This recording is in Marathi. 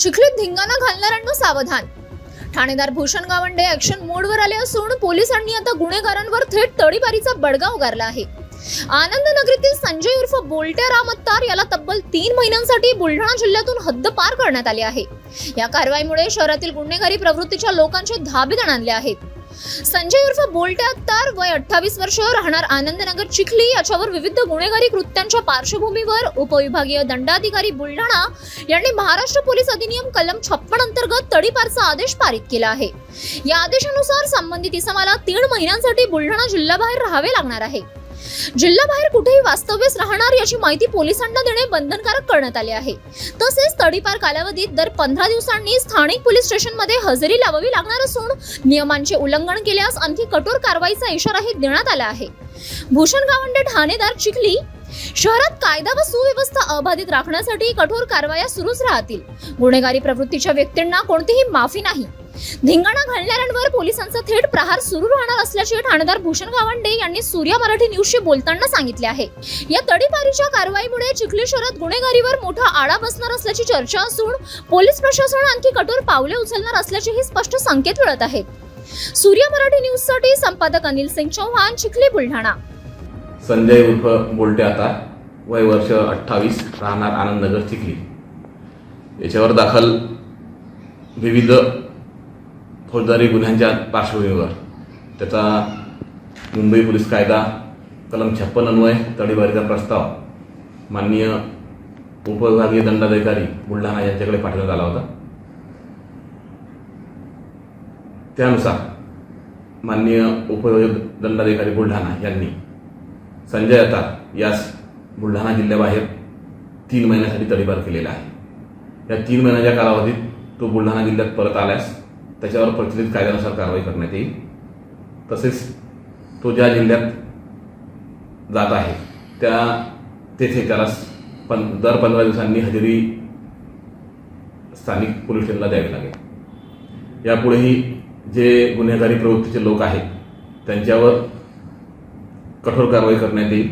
चिखलीत धिंगाणा घालणाऱ्यांना सावधान। ठाणेदार भूषण गावंडे ॲक्शन मोडवर आले असून पोलिसांनी आता गुन्हेगारांवर थेट तडीपारीचा बडगा उगारला आहे। आनंदनगरीतील संजय उर्फ बोलट्या राम अत्तार याला तब्बल 3 महिन्यांसाठी बुलढाणा जिल्ह्यातून हद्दपार करण्यात आले आहे। या कारवाईमुळे शहरातील गुन्हेगारी प्रवृत्तीच्या लोकांचे धाबे दणाणले आहेत। संजय उर्फ बोलट्या अत्तार वय 28 वर्ष, राहणार आनंदनगर चिखली, याच्यावर विविध गुन्हेगारी कृत्यांच्या पार्श्वभूमीवर उपविभागीय दंडाधिकारी बुलढाणा यांनी महाराष्ट्र पोलीस अधिनियम कलम 56 अंतर्गत तडीपारचा आदेश पारित केला आहे। या आदेशानुसार संबंधित इसमाला 3 महिन्यांसाठी बुलढाणा जिल्ह्याबाहेर राहावे लागणार आहे। जिल्ह्याबाहेर कुठेही वास्तव्यास राहणार याची माहिती पोलिसांना देणे बंधनकारक करण्यात आले आहे। तसेच तडीपार कालावधीत दर 15 दिवसांनी स्थानिक पोलीस स्टेशनमध्ये हजेरी लावावी लागणार असून नियमांचे उल्लंघन केल्यास आणखी कठोर कारवाईचा इशाराही देण्यात आला आहे। भूषण गावंडे ठाणेदार चिखली, शहरात कायदा व सुव्यवस्था अबाधित राखण्यासाठी कठोर कारवाया सुरूच राहतील। गुन्हेगारी प्रवृत्तीच्या व्यक्तींना कोणतीही माफी नाही। धिंगाणा घालणाऱ्यांवर पोलिसांचा थेट प्रहार सुरू राहणार असल्याचे ठाणेदार भूषण गावंडे यांनी सूर्या मराठी न्यूजशी बोलताना सांगितले आहे। या तडीपारीच्या कारवाईमुळे चिखली शहरात गुन्हेगारीवर मोठा आळा बसणार असल्याची चर्चा असून पोलीस प्रशासन आणखी कठोर पावले उचलणार असल्याचेही स्पष्ट संकेत मिळत आहेत। सूर्या मराठी न्यूज साठी संपादक अनिल सिंग चौहान, चिखली, बुलढाणा। संजय उर्फ बोलटे अत्तार, वय वर्ष 28, राहणार आनंदनगर चिखली, याच्यावर दाखल विविध फौजदारी गुन्ह्यांच्या पार्श्वभूमीवर त्याचा मुंबई पोलीस कायदा कलम 56 अन्वये तडीपारीचा प्रस्ताव माननीय उपविभागीय दंडाधिकारी बुलढाणा यांच्याकडे पाठवण्यात आला होता। त्यानुसार माननीय उपविभागीय दंडाधिकारी बुलढाणा यांनी संजय अत्तार यास बुलढाणा जिल्ह्याबाहेर 3 महिन्यासाठी तडीपार केलेला आहे। या 3 महिन्याच्या कालावधीत तो बुलढाणा जिल्ह्यात परत आल्यास त्याच्यावर प्रचलित कायद्यानुसार कारवाई करण्यात येईल। तसेच तो ज्या जिल्ह्यात जात आहे तेथे त्याला दर 15 दिवसांनी हजेरी स्थानिक पोलीस स्टेशनला द्यावी लागेल। यापुढेही जे गुन्हेगारी प्रवृत्तीचे लोक आहेत त्यांच्यावर कठोर कारवाई करण्यात येईल।